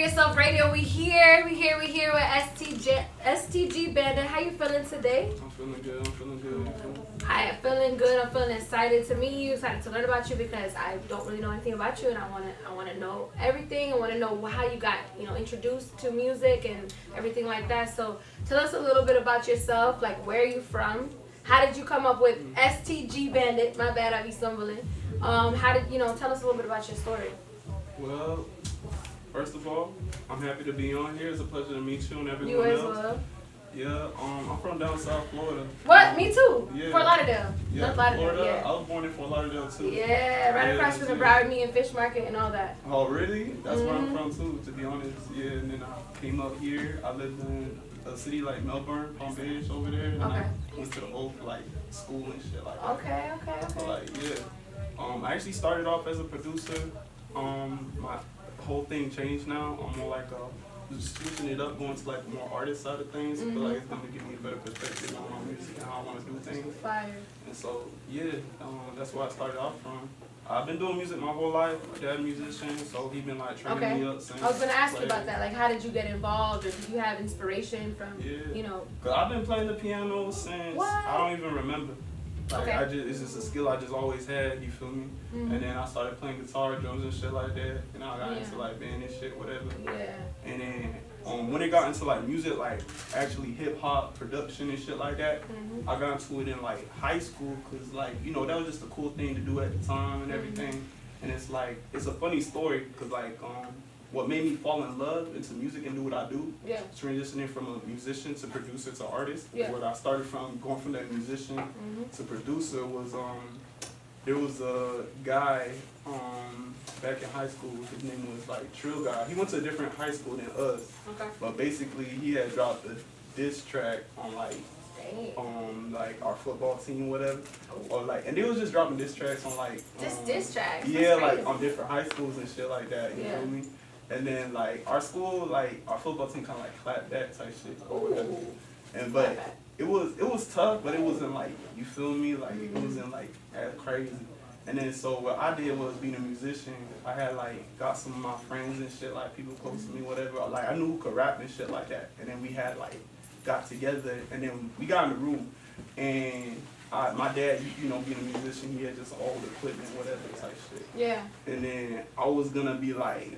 Yourself Radio. We here with STG Bandit. How you feeling today? I'm feeling good. I am feeling good. I'm feeling excited to meet you, excited to learn about you because I don't really know anything about you, and I wanna know everything. I wanna know how you got introduced to music and everything like that. So tell us a little bit about yourself. Like, where are you from? How did you come up with STG Bandit? My bad, I be stumbling. How did tell us a little bit about your story? Well, first of all, I'm happy to be on here. It's a pleasure to meet you and everyone You as else. well. Yeah, I'm from down South Florida. What? Me too. Yeah. Fort Lauderdale. Yeah, North Lauderdale. Florida. Yeah. I was born in Fort Lauderdale too. Yeah, right across from the Broward Meat and Fish Market and all that. Oh, really? That's where I'm from too, to be honest. Yeah, and then I came up here. I lived in a city like Melbourne, Palm Beach over there. And I went to the old school and shit like that. Okay. So I actually started off as a producer. My whole thing changed now. I'm more like just switching it up, going to the more artist side of things. I feel like it's going to give me a better perspective on my music and how I want to do things. Fire. And so that's where I started off from. I've been doing music my whole life. My dad's a musician, so he been training me up. I was gonna ask you about that. Like, how did you get involved, or did you have inspiration from Cause I've been playing the piano since I don't even remember. It's just a skill I just always had. You feel me? And then I started playing guitar, drums, and shit like that. And I got into band and shit, whatever. Yeah. And then when it got into music, actually hip hop production and shit like that, I got into it in high school, cause that was just a cool thing to do at the time and everything. And it's it's a funny story, cause what made me fall in love into music and do what I do, transitioning from a musician to producer to artist. What I started from, going from that musician to producer, was there was a guy back in high school. His name was Trill Guy. He went to a different high school than us. Okay. But basically, he had dropped a diss track on our football team, whatever. Or and they was just dropping diss tracks on diss tracks. Yeah, on different high schools and shit like that. You feel me? And then our school, our football team kind of clapped that type shit or whatever. And but it was tough, but it wasn't you feel me? It wasn't as crazy. And then so what I did was, being a musician, I had got some of my friends and shit, people close to me, whatever. I knew who could rap and shit like that. And then we had got together, and then we got in the room, and my dad, being a musician, he had just all the equipment, whatever type shit. Yeah. And then I was gonna be I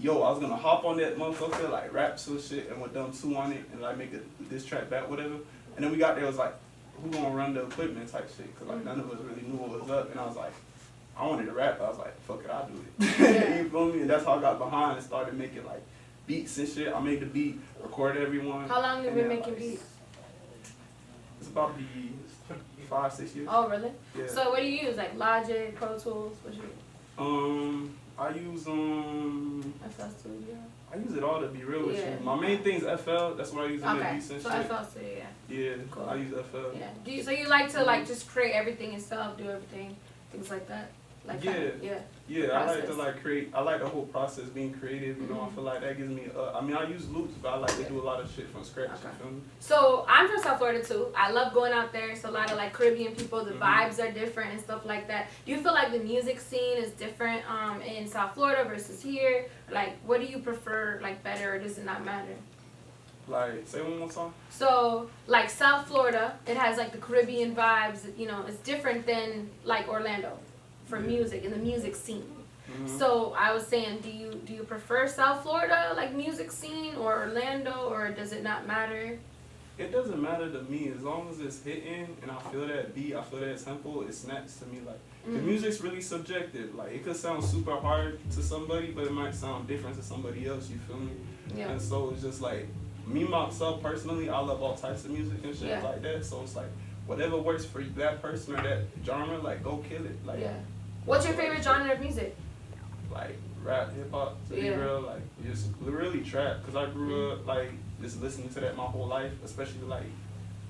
was gonna hop on that motherfucker, rap some shit, and with them two on it, and make this track back, whatever. And then we got there, it was who gonna run the equipment type shit? Cause none of us really knew what was up, and I was I wanted to rap, but I was fuck it, I'll do it. You feel me? And that's how I got behind and started making beats and shit. I made the beat, recorded everyone. How long have you been making beats? It's about to be 5-6 years. Oh, really? Yeah. So what do you use? Logic, Pro Tools? What you use? I use FL Studio. I use it all, to be real with you. My main thing is FL. That's what I use in the beats and shit. So FL Studio, Yeah, cool. I use FL. Yeah. So you like to just create everything yourself, do everything, things like that? Yeah, I like to create. I like the whole process, being creative. I feel like that gives me. I use loops, but I like to do a lot of shit from scratch. Okay. You feel me? So I'm from South Florida too. I love going out there. It's a lot of Caribbean people. The vibes are different and stuff like that. Do you feel like the music scene is different in South Florida versus here? What do you prefer better, or does it not matter? Say one more time. So, South Florida, it has the Caribbean vibes. It's different than Orlando for music and the music scene. So I was saying, do you prefer South Florida music scene, or Orlando, or does it not matter? It doesn't matter to me, as long as it's hitting and I feel that beat, I feel that tempo, it snaps to me. The music's really subjective. It could sound super hard to somebody, but it might sound different to somebody else. You feel me? Yeah. And so it's just me myself personally, I love all types of music and shit like that. So it's whatever works for that person or that genre, go kill it. What's your favorite genre of music? Rap, hip hop, to be real, just really trap. Cause I grew up just listening to that my whole life, especially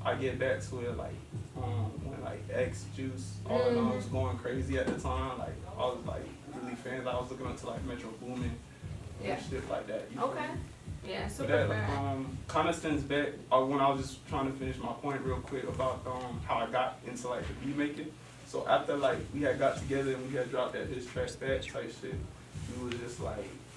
I get back to it when X Juice, all of them was going crazy at the time. I was really fans. I was looking up to Metro Boomin and shit like that. Okay. Yeah, super that kind of stems back when I was just trying to finish my point real quick about how I got into the beat making. So after we had got together and we had dropped that diss track back type shit, we was just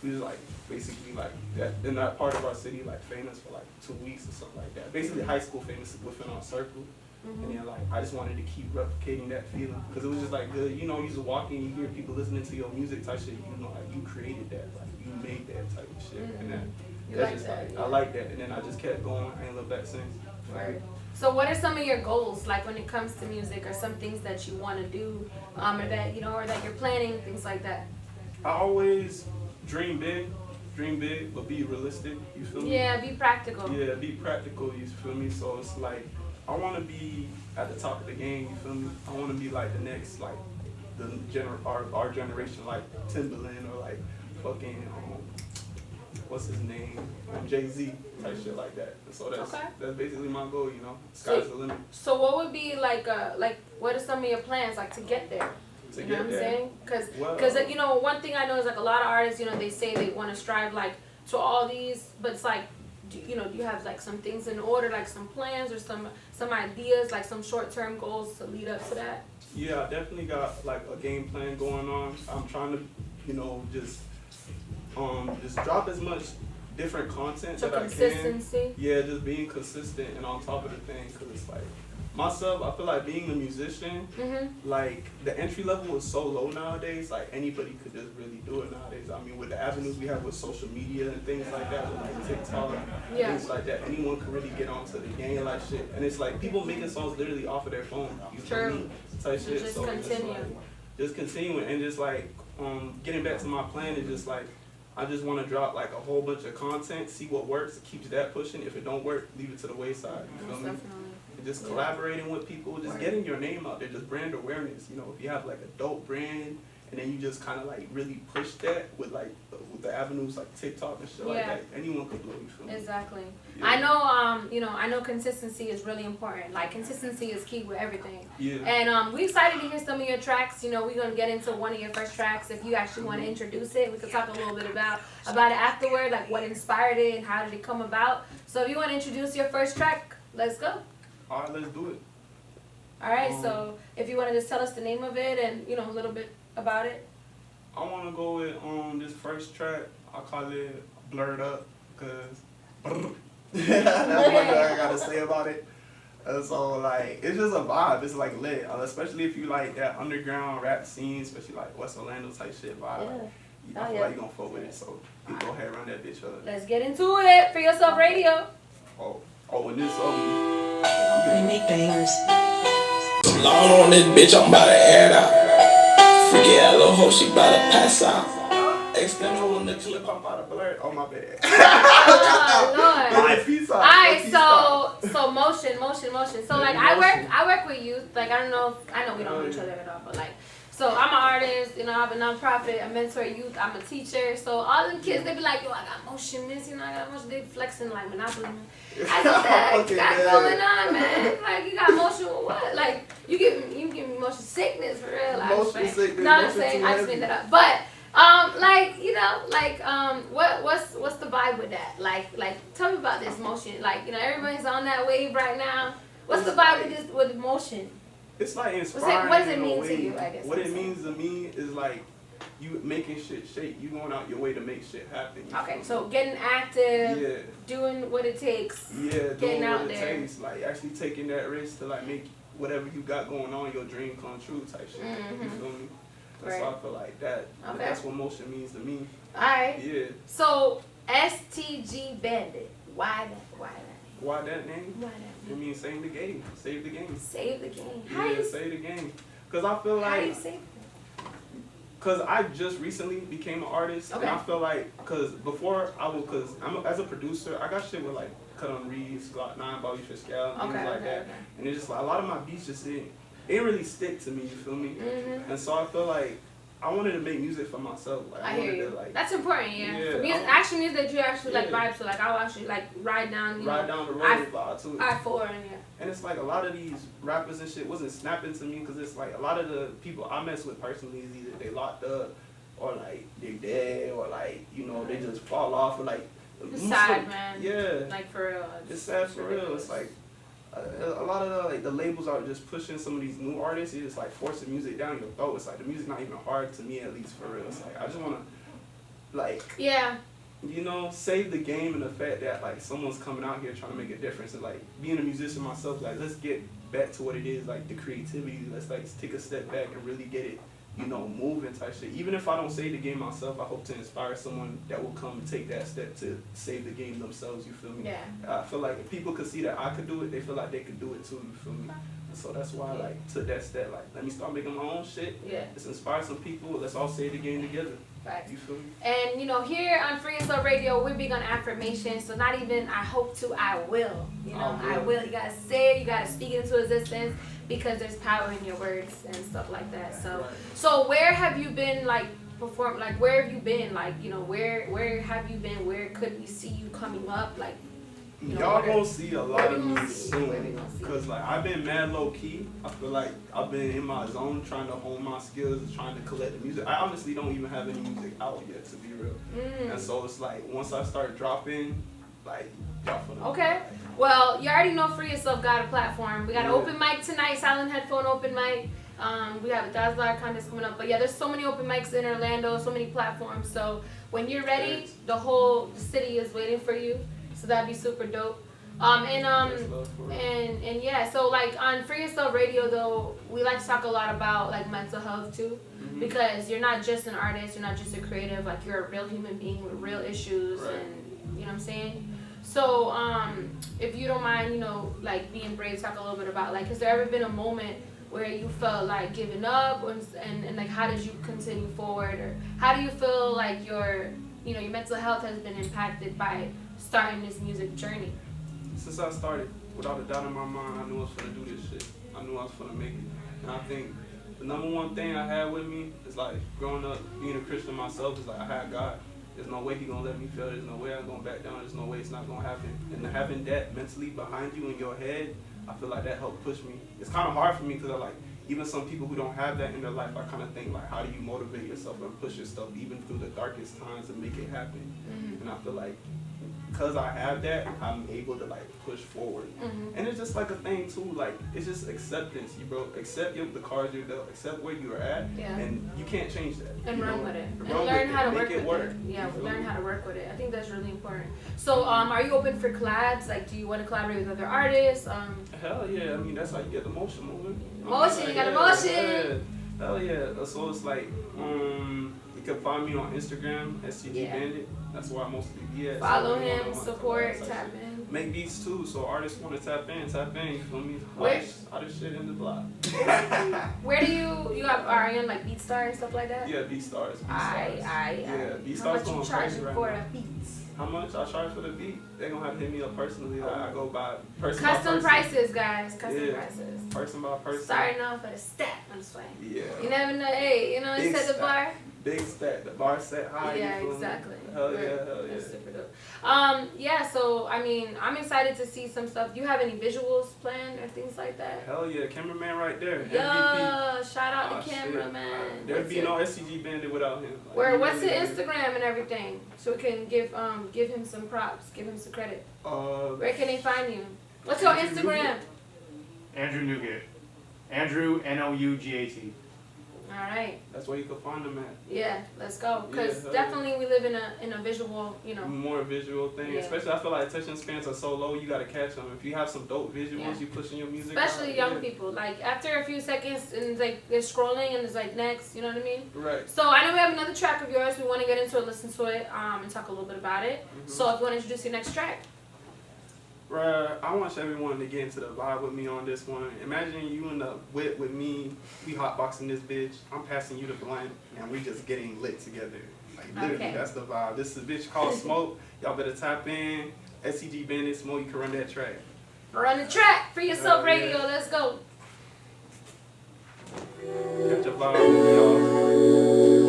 we was like basically like that in that part of our city, like famous for like 2 weeks or something like that. Basically high school famous within our circle. And then like I just wanted to keep replicating that feeling because it was just like good. You know, you just walking, you hear people listening to your music type shit. You know, like you created that, like you made that type of shit. And then that's just like I like that. And then I just kept going. I ain't looked back since. Right. So what are some of your goals, like when it comes to music, or some things that you want to do, or that or that you're planning, things like that? I always dream big, but be realistic. You feel me? Yeah, be practical. Yeah, be practical. You feel me? So it's like I want to be at the top of the game. You feel me? I want to be like the next, like our generation, like Timberland or like fucking what's his name, Jay-Z type shit like that. So that's basically my goal. You know, sky's the limit. So what would be like what are some of your plans like to get there? You know what I'm saying? Because one thing I know is like a lot of artists, they say they want to strive like to all these, but it's like, do you have like some things in order, like some plans or some ideas, like some short-term goals to lead up to that? Yeah, I definitely got like a game plan going on. I'm trying to, just drop as much different content that I can. Yeah, just being consistent and on top of the thing, because it's like myself, I feel like being a musician, like the entry level is so low nowadays. Like anybody could just really do it nowadays. I mean, with the avenues we have with social media and things like that, with like TikTok, things like that, anyone can really get onto the game like shit. And it's like people making songs literally off of their phone. You feel me? Type shit. Just so continue. Just continuing and just like getting back to my plan is just like I just want to drop like a whole bunch of content, see what works, keeps that pushing. If it don't work, leave it to the wayside. You feel me? Definitely. Just collaborating with people, just getting your name out there, just brand awareness. If you have like a dope brand, and then you just kind of like really push that with like with the avenues like TikTok and shit like that, anyone could blow. You feel me? Exactly. Yeah. I know consistency is really important. Like consistency is key with everything. Yeah. And we're excited to hear some of your tracks. We're gonna get into one of your first tracks. If you actually want to introduce it, we could talk a little bit about it afterward, like what inspired it and how did it come about. So if you want to introduce your first track, let's go. All right, let's do it. All right, so if you want to just tell us the name of it and a little bit about it. I want to go with this first track. I call it Blurred Up because that's one thing I gotta say about it. So like it's just a vibe. It's like lit, especially if you like that underground rap scene, especially like West Orlando type shit vibe. Yeah. I feel like you gonna fuck with it. So you go ahead and run that bitch up. Let's get into it. For Yourself Radio. And this They make bangers. Long on this bitch, I'm about to air it out. Forget that little hoe, she about to pass out. Extend her on the clip, I'm about to blur. Oh my bad. Oh Lord. Alright, so motion. So like I work with youth. Like I know we don't know each other at all, but like so I'm an artist, I have a nonprofit, I mentor youth, I'm a teacher. So all them kids, they be like, yo, I got motion, miss, I got motion. They flexing like Monopoly. I said, what you got going on, man? Like you got motion with what? Like you give me motion sickness for real. Motion sickness. No, I'm saying I just made that up. But what's the vibe with that? Like tell me about this motion. Like, everybody's on that wave right now. What's the vibe with motion? It's like inspiring. What does it mean to you, I guess? What it means to me is like you making shit shake. You going out your way to make shit happen. Okay, so getting active, doing what it takes. Yeah, getting doing out what there. it takes. Like actually taking that risk to like make whatever you got going on, your dream come true type shit. You feel me? That's why I feel like that. Okay. That's what motion means to me. Alright. Yeah. So STG Bandit. Why that? Why that name? Why that It name? means save the game. Save the game. Save the game. Save the game. Cause I feel like. How do you save it? Cause I just recently became an artist, and I feel like, cause before as a producer, I got shit with like Cut on Reeves, Glock 9, Bobby Fiscal, and things like that. And it's just like a lot of my beats just didn't really stick to me. You feel me? And so I feel like I wanted to make music for myself. Like, I hear you. To, like, that's important, yeah. Yeah, For music, actual music that you actually like vibe to. Like I'll actually like ride down the road vibe to it. I-4 and And it's like a lot of these rappers and shit wasn't snapping to me because it's like a lot of the people I mess with personally is either they locked up or like they dead or like they just fall off or like. It's sad, man. Yeah. Like for real. It's sad for real. It's like a lot of the labels are just pushing some of these new artists. It's just like forcing music down your throat. It's like the music not even hard to me, at least for real. It's like I just want to like, Yeah. you know, save the game and the fact that like someone's coming out here trying to make a difference, and like being a musician myself, like let's get back to what it is, like the creativity. Let's like take a step back and really get it, you know, moving type shit. Even if I don't save the game myself, I hope to inspire someone that will come and take that step to save the game themselves. You feel me? Yeah. I feel like if people could see that I could do it, they feel like they could do it too. You feel me? And so that's why I like took that step. Like, let me start making my own shit. Yeah. Let's inspire some people. Let's all save the game together. Right. You feel me? And you know, here on Free Yourself Radio, we're big on affirmation. So not even I hope to, I will. You know, I will. You gotta say it. You gotta speak it into existence, because there's power in your words and stuff like that. So, Right. so where have you been like perform? Like where have you been? Like, you know, where have you been? Where could we see you coming up? Like, you know, Y'all what are- gonna see a lot of we me gonna see? Where we soon, gonna see? cause like I've been mad low key. I feel like I've been in my zone trying to hone my skills and trying to collect the music. I honestly don't even have any music out yet, to be real. And so it's like once I start dropping, like y'all finna. Okay. Well, you already know Free Yourself got a platform. We got an Yeah. open mic tonight, Silent Headphone open mic. We have a $1,000 contest coming up. But yeah, there's so many open mics in Orlando, so many platforms. So when you're ready, the whole city is waiting for you. So that'd be super dope. And yeah, so like on Free Yourself Radio though, we like to talk a lot about like mental health too. Because you're not just an artist, you're not just a creative, like you're a real human being with real issues. Right. And you know what I'm saying? So, if you don't mind, you know, like being brave, talk a little bit about like, has there ever been a moment where you felt like giving up, and like how did you continue forward, or how do you feel like your mental health has been impacted by starting this music journey? Since I started, without a doubt in my mind, I knew I was gonna do this shit. I knew I was gonna make it. And I think the number one thing I had with me is like growing up, being a Christian myself, is like I had God. There's no way He gonna let me fail. There's no way I'm gonna back down. There's no way it's not gonna happen. And having that mentally behind you in your head, I feel like that helped push me. It's kind of hard for me because I like, even some people who don't have that in their life, I kind of think like, how do you motivate yourself and push yourself even through the darkest times and make it happen? And I feel like because I have that, I'm able to like push forward. And it's just like a thing too, like it's just acceptance, you bro. Accept the cards you're dealt, accept where you're at, Yeah. and you can't change that. And you run know? with it. And Run learn with how to it. work Make it with work. it. Yeah, You feel learn me? how to work with it. I think that's really important. So, are you open for collabs? Like, do you want to collaborate with other artists? Hell yeah, I mean that's how you get the motion moving. Motion, you got a motion. Yeah. Hell yeah. So it's like, you can find me on Instagram, SCG Yeah. Bandit. That's where I mostly be at. Follow So, you know, him, I support, like tap shit. in. Make beats too, so artists want to tap in, you feel me? Where- Hottest shit in the block. Where do you are you on like BeatStar and stuff like that? Yeah, BeatStars. Yeah, How BeatStars much going you crazy charging right for now. the beats? How much I charge for the beat? They gonna have to hit me up personally. Like, I go by person by Custom person. prices, guys. Custom Yeah. prices. Person by person. Starting off at a step. I'm just playing. Yeah. You never know. Hey, you know, you Big set the stack. bar. Big stack. The bar set high. Yeah, you feel me? exactly. Hell Right. yeah, hell yeah. That's super dope. Yeah, so I mean, I'm excited to see some stuff. Do you have any visuals planned or things like that? Hell yeah, cameraman right there. MVP. Yo, shout out Oh, the shit. cameraman. There'd What's be your- no SCG Bandit without him. Like, Where? he What's his really is. Instagram and everything, so we can give him some props, give him some credit. Where can they find you? What's your Andrew Instagram? Andrew Nugent. Andrew Nougat. All right. That's where you can find him at. Yeah, let's go. Cause Yeah, hell definitely we live in a visual, you know. More visual thing. Yeah. Especially I feel like attention spans are so low, you gotta catch them. If you have some dope visuals, Yeah. you pushing your music Especially out, young yeah. people. Like after a few seconds and it's like they're scrolling and it's like next, you know what I mean? Right. So I know we have another track of yours. We want to get into it, listen to it, and talk a little bit about it. So if you want to introduce your next track. Right. I want everyone to get into the vibe with me on this one. Imagine you in the whip with me. We hotboxing this bitch. I'm passing you the blunt, and we just getting lit together. Like literally, Okay. that's the vibe. This is a bitch called Smoke. Y'all better tap in. SCG Bandit Smoke. You can run that track. Run the track. Free Yourself Yeah. Radio. Let's go. Catch a vibe with me, y'all.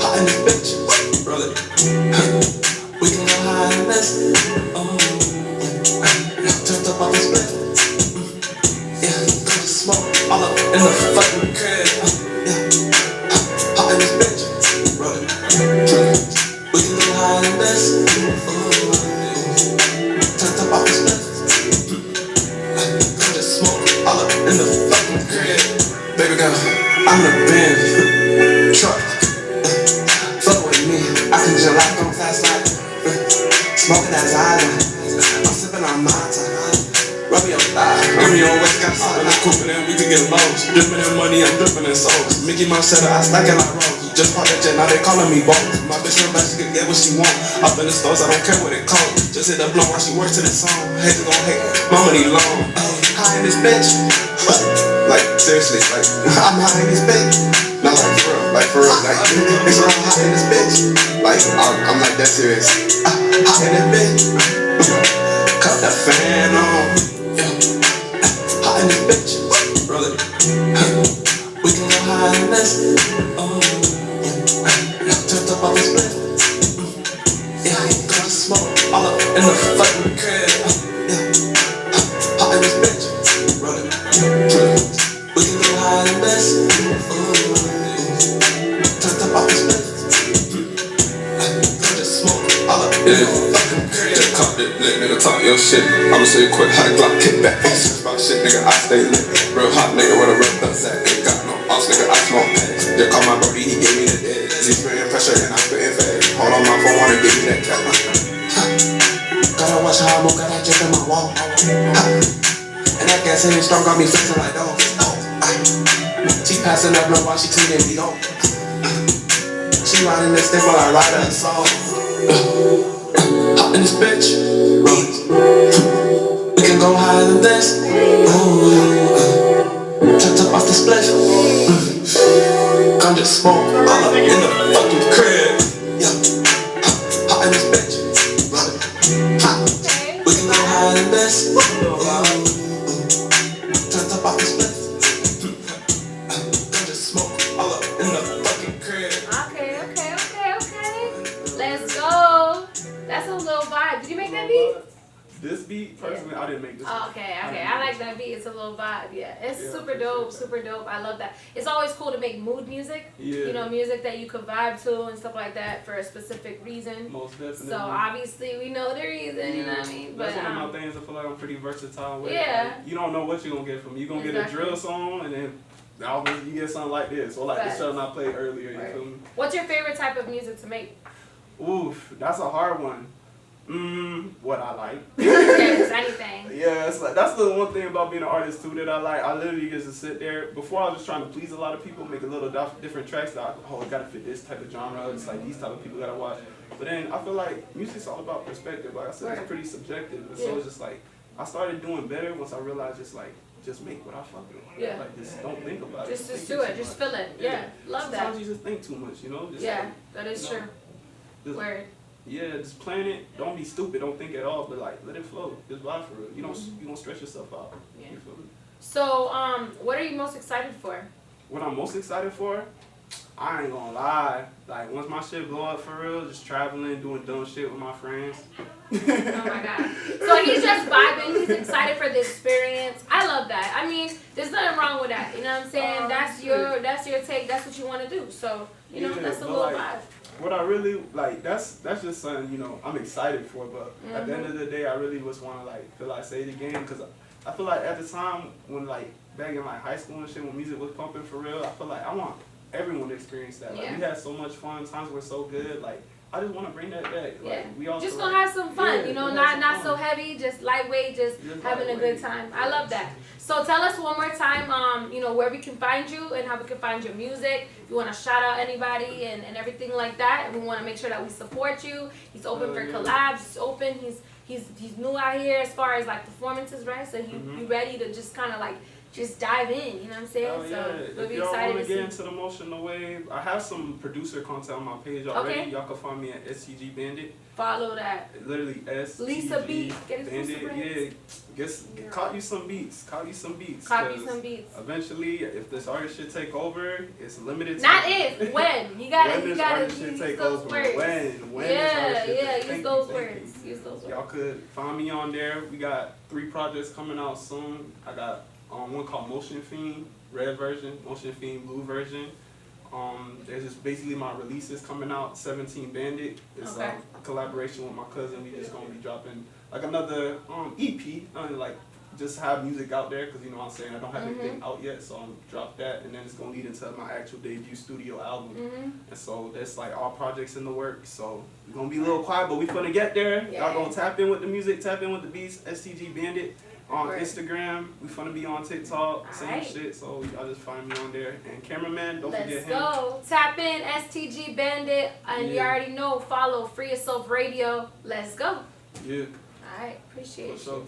Hot in this bitch, brother. We can go high in this. Oh, yeah. Turned up on this bed. Yeah, got the smoke all up in the fucking crib. Yeah, hot in this bitch, brother. We can go high in this. Oh, just smoke all up in the fucking crib. Baby girl, I'm the Benz truck. Fuck with me, I can just lock on fast like smoking that island. I'm sipping on my time. Rub your thigh, give me your waist, got something in the coupe and then we can get lows. Dripping in money, I'm dripping in souls. Mickey Mouse said I stack it like Rose. Just bought that jet, now they calling me bones. My bitch real bad, she can get what she want. Up in the stores, I don't care what it costs. Just hit the blunt while she works to the song. Haters gon' hate, my money long. High in this bitch, like seriously, like I'm high in this bitch. Not like for real, like it's real hot in this bitch. Like I'm like that serious. Hot in this bitch. Cut the fan on. Hot in this bitch, brother. We can go higher than this. Oh, turned up on this split. Yeah, got to smoke all up in the fucking crib. Yeah, hot in this bitch, brother. We can go higher than this. Turned up on this split. Got to smoke all up in the fucking crib. Just caught it lit, nigga, talk your shit. I'ma say it quick, hot Glock, kick back. About shit, nigga, I stay lit. Real hot nigga with a real thug sack. Ain't got no boss, nigga, I smoke pads. They call my brody, he gave me the dead. He spraying pressure and I spitting fast. Hold on my phone, wanna give me that cat. Gotta watch how I move, got that drip in my wall. And that gas ain't strong, got me flexing like dog. She passing up blood while she cleaning me off. She riding this stick while I ride her song. Hot in this bitch, we can go higher than this. Tucked up off the spliff. Come just smoke all up in the fucking crib. Yeah, hot in this bitch, brother. We can go higher than this. Tucked up off the spliff. Come just smoke all up in the fucking crib. Okay. Let's go. That's a little vibe. Did you make that beat? This beat, personally, I didn't make this. Oh, okay. I like that beat. It's a little vibe. Yeah, it's super dope. Super dope. I love that. It's always cool to make mood music. Yeah. You know, music that you could vibe to and stuff like that for a specific reason. Most definitely. So obviously we know the reason. You know what I mean? That's one of my things. I feel like I'm pretty versatile with. Yeah. Like, you don't know what you're gonna get from me. You're gonna get a drill song, and then you get something like this, or like the song I played earlier. You feel me? What's your favorite type of music to make? Oof, that's a hard one. What I like. Just anything. Yeah, it's like that's the one thing about being an artist too that I like. I literally get to sit there. Before I was just trying to please a lot of people, make a little different tracks that it gotta fit this type of genre. It's like these type of people that I watch. But then I feel like music's all about perspective. Like I said, it's pretty subjective. And so it's just like I started doing better once I realized just make what I fucking want. Yeah. Like just don't think about it. Just do it. Just feel it. Yeah. Love that. Sometimes you just think too much, you know? Just that is true. Word. Yeah, just plan it. Don't be stupid. Don't think at all. But like, let it flow. Just vibe for it. You don't stress yourself out. Yeah. You feel me? So, what are you most excited for? What I'm most excited for, I ain't gonna lie. Like once my shit blow up for real, just traveling, doing dumb shit with my friends. Oh my god. So he's just vibing. He's excited for the experience. I love that. I mean, there's nothing wrong with that. You know what I'm saying? That's your take. That's what you want to do. So you know, that's a little vibe. What I really like, that's just something, I'm excited for, but at the end of the day, I really just want to feel I say it again, because I feel like at the time when back in high school and shit, when music was pumping for real, I feel like I want everyone to experience that. We had so much fun, times were so good, I just want to bring that back. We all just gonna have some fun, not so heavy, just lightweight, just having a good time. I love that. So tell us one more time, where we can find you and how we can find your music. If you want to shout out anybody and everything like that, and we want to make sure that we support you. He's open for collabs. He's open. He's new out here as far as performances, right? So you ready to just kind of just dive in, you know what I'm saying? So we'll be excited to see. If y'all want to get into the motion, the wave, I have some producer content on my page already. Okay. Y'all can find me at SCG Bandit. Follow that. Literally SCG Lisa Beats. Get Bandit. Caught you some beats. Copy some beats. Eventually, if this artist should take over, it's limited time. Not if, when. You gotta use those words. When use those words. Y'all could find me on there. We got 3 projects coming out soon. I got one called Motion Fiend, red version, Motion Fiend, blue version. There's just basically my releases coming out. 17 Bandit. It's a collaboration with my cousin. We just gonna be dropping another EP, just have music out there, because you know what I'm saying, I don't have anything out yet, so I'm gonna drop that, and then it's gonna lead into my actual debut studio album. And so that's like all projects in the works, so we're gonna be a little quiet, but we finna get there. Y'all gonna tap in with the music, tap in with the beats, STG Bandit on Instagram. We finna be on TikTok, same shit, so y'all just find me on there. And cameraman, don't forget him. Let's go. Tap in STG Bandit, and you already know, follow Free Yourself Radio. Let's go. Yeah. Alright, appreciate For sure. you.